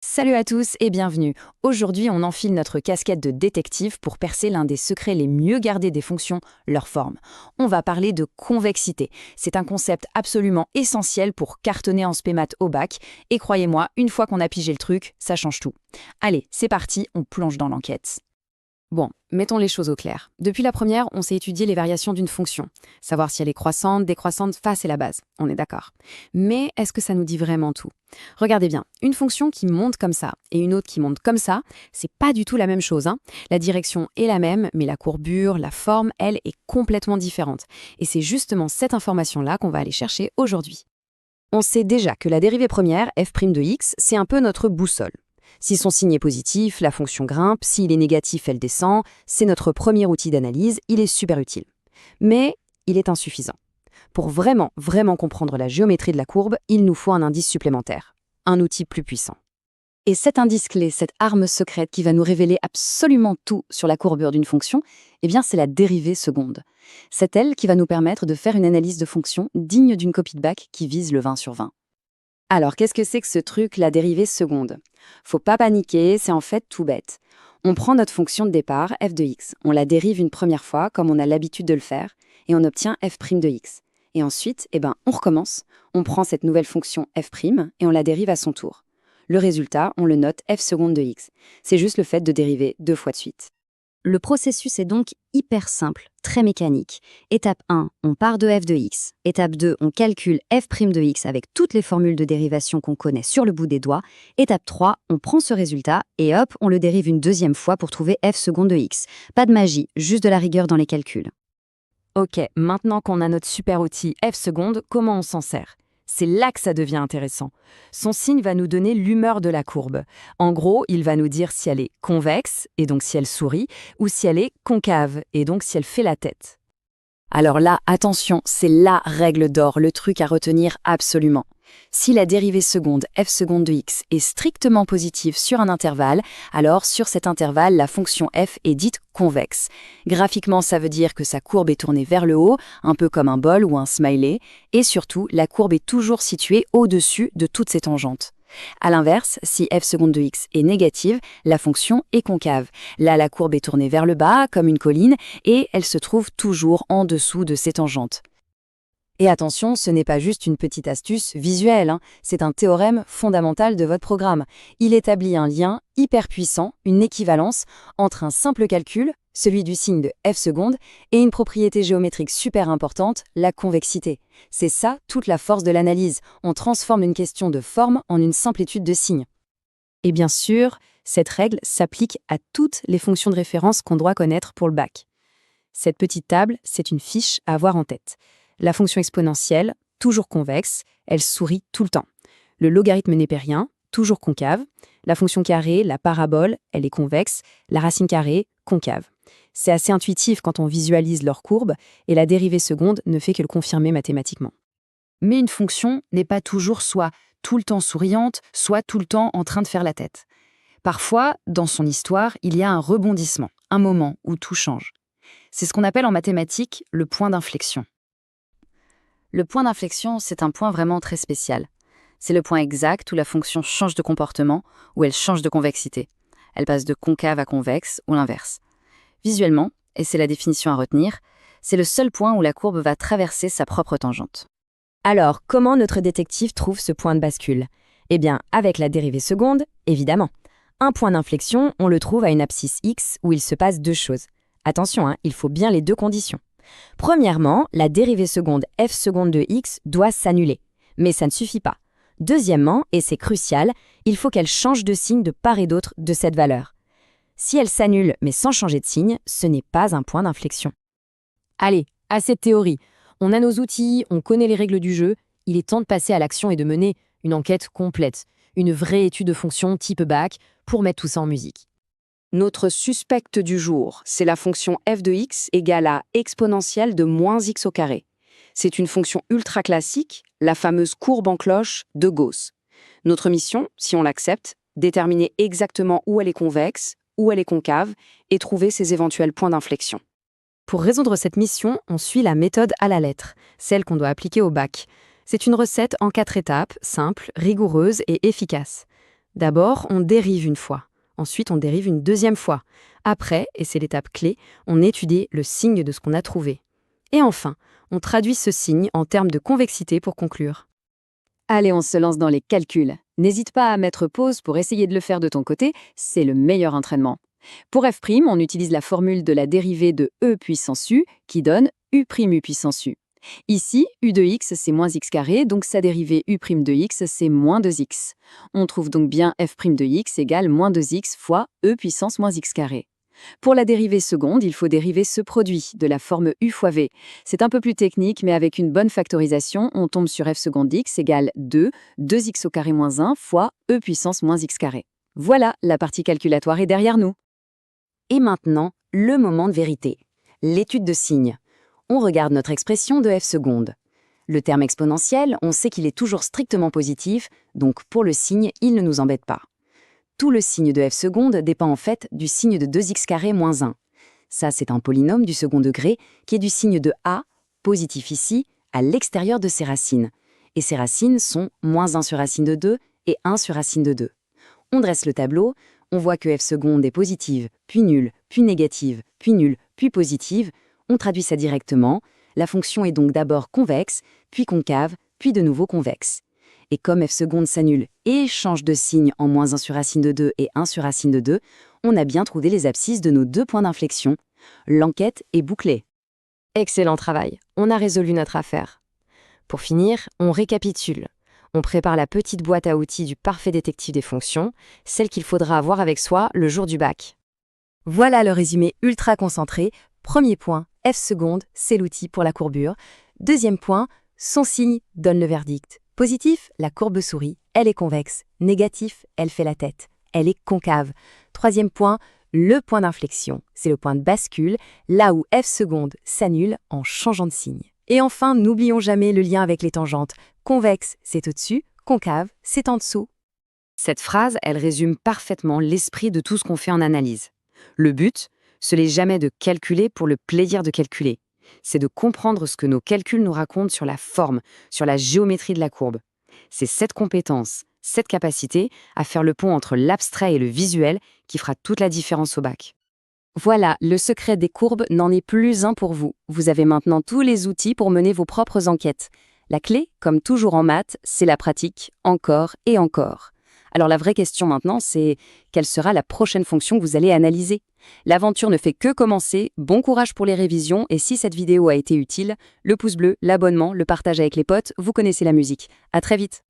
Salut à tous et bienvenue. Aujourd'hui, on enfile notre casquette de détective pour percer l'un des secrets les mieux gardés des fonctions, leur forme. On va parler de convexité. C'est un concept absolument essentiel pour cartonner en spé maths au bac. Et croyez-moi, une fois qu'on a pigé le truc, ça change tout. Allez, c'est parti, on plonge dans l'enquête. Bon, mettons les choses au clair. Depuis la première, on s'est étudié les variations d'une fonction. Savoir si elle est croissante, décroissante, c'est la base, on est d'accord. Mais est-ce que ça nous dit vraiment tout? Regardez bien, une fonction qui monte comme ça et une autre qui monte comme ça, c'est pas du tout la même chose, hein. La direction est la même, mais la courbure, la forme, elle, est complètement différente. Et c'est justement cette information-là qu'on va aller chercher aujourd'hui. On sait déjà que la dérivée première, f' de x, c'est un peu notre boussole. Si son signe est positif, la fonction grimpe, s'il est négatif, elle descend, c'est notre premier outil d'analyse, il est super utile. Mais il est insuffisant. Pour vraiment comprendre la géométrie de la courbe, il nous faut un indice supplémentaire, un outil plus puissant. Et cet indice clé, cette arme secrète qui va nous révéler absolument tout sur la courbure d'une fonction, c'est la dérivée seconde. C'est elle qui va nous permettre de faire une analyse de fonction digne d'une copie de bac qui vise le 20 sur 20. Alors, qu'est-ce que c'est que ce truc, la dérivée seconde? Faut pas paniquer, c'est en fait tout bête. On prend notre fonction de départ, f de x, on la dérive une première fois, comme on a l'habitude de le faire, et on obtient f' de x. Et ensuite, on recommence, on prend cette nouvelle fonction f' et on la dérive à son tour. Le résultat, on le note f seconde de x. C'est juste le fait de dériver deux fois de suite. Le processus est donc hyper simple, très mécanique. Étape 1, on part de f de x. Étape 2, on calcule f' de x avec toutes les formules de dérivation qu'on connaît sur le bout des doigts. Étape 3, on prend ce résultat et hop, on le dérive une deuxième fois pour trouver f seconde de x. Pas de magie, juste de la rigueur dans les calculs. Ok, maintenant qu'on a notre super outil f seconde, comment on s'en sert? C'est là que ça devient intéressant. Son signe va nous donner l'humeur de la courbe. En gros, il va nous dire si elle est convexe, et donc si elle sourit, ou si elle est concave, et donc si elle fait la tête. Alors là, attention, c'est la règle d'or, le truc à retenir absolument. Si la dérivée seconde f seconde de x est strictement positive sur un intervalle, alors sur cet intervalle, la fonction f est dite convexe. Graphiquement, ça veut dire que sa courbe est tournée vers le haut, un peu comme un bol ou un smiley, et surtout, la courbe est toujours située au-dessus de toutes ses tangentes. A l'inverse, si f seconde de x est négative, la fonction est concave. Là, la courbe est tournée vers le bas, comme une colline, et elle se trouve toujours en dessous de ses tangentes. Et attention, ce n'est pas juste une petite astuce visuelle, c'est un théorème fondamental de votre programme. Il établit un lien hyper puissant, une équivalence, entre un simple calcul, celui du signe de f seconde, et une propriété géométrique super importante, la convexité. C'est ça toute la force de l'analyse. On transforme une question de forme en une simple étude de signes. Et bien sûr, cette règle s'applique à toutes les fonctions de référence qu'on doit connaître pour le bac. Cette petite table, c'est une fiche à avoir en tête. La fonction exponentielle, toujours convexe, elle sourit tout le temps. Le logarithme népérien, toujours concave. La fonction carrée, la parabole, elle est convexe. La racine carrée, concave. C'est assez intuitif quand on visualise leur courbe, et la dérivée seconde ne fait que le confirmer mathématiquement. Mais une fonction n'est pas toujours soit tout le temps souriante, soit tout le temps en train de faire la tête. Parfois, dans son histoire, il y a un rebondissement, un moment où tout change. C'est ce qu'on appelle en mathématiques le point d'inflexion. Le point d'inflexion, c'est un point vraiment très spécial. C'est le point exact où la fonction change de comportement, où elle change de convexité. Elle passe de concave à convexe ou l'inverse. Visuellement, et c'est la définition à retenir, c'est le seul point où la courbe va traverser sa propre tangente. Alors, comment notre détective trouve ce point de bascule? Avec la dérivée seconde, évidemment. Un point d'inflexion, on le trouve à une abscisse x où il se passe deux choses. Attention, il faut bien les deux conditions. Premièrement, la dérivée seconde f seconde de x doit s'annuler. Mais ça ne suffit pas. Deuxièmement, et c'est crucial, il faut qu'elle change de signe de part et d'autre de cette valeur. Si elle s'annule mais sans changer de signe, ce n'est pas un point d'inflexion. Allez, assez de théorie. On a nos outils, on connaît les règles du jeu, il est temps de passer à l'action et de mener une enquête complète, une vraie étude de fonction type bac pour mettre tout ça en musique. Notre suspecte du jour, c'est la fonction f de x égale à exponentielle de moins x au carré. C'est une fonction ultra classique, la fameuse courbe en cloche de Gauss. Notre mission, si on l'accepte, déterminer exactement où elle est convexe, où elle est concave et trouver ses éventuels points d'inflexion. Pour résoudre cette mission, on suit la méthode à la lettre, celle qu'on doit appliquer au bac. C'est une recette en 4 étapes, simple, rigoureuse et efficace. D'abord, on dérive une fois. Ensuite, on dérive une deuxième fois. Après, et c'est l'étape clé, on étudie le signe de ce qu'on a trouvé. Et enfin, on traduit ce signe en termes de convexité pour conclure. Allez, on se lance dans les calculs. N'hésite pas à mettre pause pour essayer de le faire de ton côté, c'est le meilleur entraînement. Pour f', on utilise la formule de la dérivée de e puissance u qui donne u' u puissance u. Ici, u de x, c'est moins x carré, donc sa dérivée u' de x, c'est moins 2x. On trouve donc bien f' de x égale moins 2x fois e puissance moins x carré. Pour la dérivée seconde, il faut dériver ce produit de la forme u fois v. C'est un peu plus technique, mais avec une bonne factorisation, on tombe sur f seconde x égale 2x au carré moins 1 fois e puissance moins x carré. Voilà, la partie calculatoire est derrière nous. Et maintenant, le moment de vérité. L'étude de signes. On regarde notre expression de f seconde. Le terme exponentiel, on sait qu'il est toujours strictement positif, donc pour le signe, il ne nous embête pas. Tout le signe de f seconde dépend en fait du signe de 2x carré moins 1. Ça, c'est un polynôme du second degré qui est du signe de a, positif ici, à l'extérieur de ses racines. Et ses racines sont moins 1 sur racine de 2 et 1 sur racine de 2. On dresse le tableau, on voit que f seconde est positive, puis nulle, puis négative, puis nulle, puis positive. On traduit ça directement. La fonction est donc d'abord convexe, puis concave, puis de nouveau convexe. Et comme f seconde s'annule et change de signe en moins 1 sur racine de 2 et 1 sur racine de 2, on a bien trouvé les abscisses de nos deux points d'inflexion. L'enquête est bouclée. Excellent travail, on a résolu notre affaire. Pour finir, on récapitule. On prépare la petite boîte à outils du parfait détective des fonctions, celle qu'il faudra avoir avec soi le jour du bac. Voilà le résumé ultra concentré. Premier point, f seconde, c'est l'outil pour la courbure. Deuxième point, son signe donne le verdict. Positif, la courbe sourit, elle est convexe. Négatif, elle fait la tête, elle est concave. Troisième point, le point d'inflexion, c'est le point de bascule, là où f seconde s'annule en changeant de signe. Et enfin, n'oublions jamais le lien avec les tangentes. Convexe, c'est au-dessus, concave, c'est en dessous. Cette phrase, elle résume parfaitement l'esprit de tout ce qu'on fait en analyse. Le but, ce n'est jamais de calculer pour le plaisir de calculer. C'est de comprendre ce que nos calculs nous racontent sur la forme, sur la géométrie de la courbe. C'est cette compétence, cette capacité à faire le pont entre l'abstrait et le visuel qui fera toute la différence au bac. Voilà, le secret des courbes n'en est plus un pour vous. Vous avez maintenant tous les outils pour mener vos propres enquêtes. La clé, comme toujours en maths, c'est la pratique, encore et encore. Alors la vraie question maintenant, c'est quelle sera la prochaine fonction que vous allez analyser ? L'aventure ne fait que commencer, bon courage pour les révisions, et si cette vidéo a été utile, le pouce bleu, l'abonnement, le partage avec les potes, vous connaissez la musique. À très vite.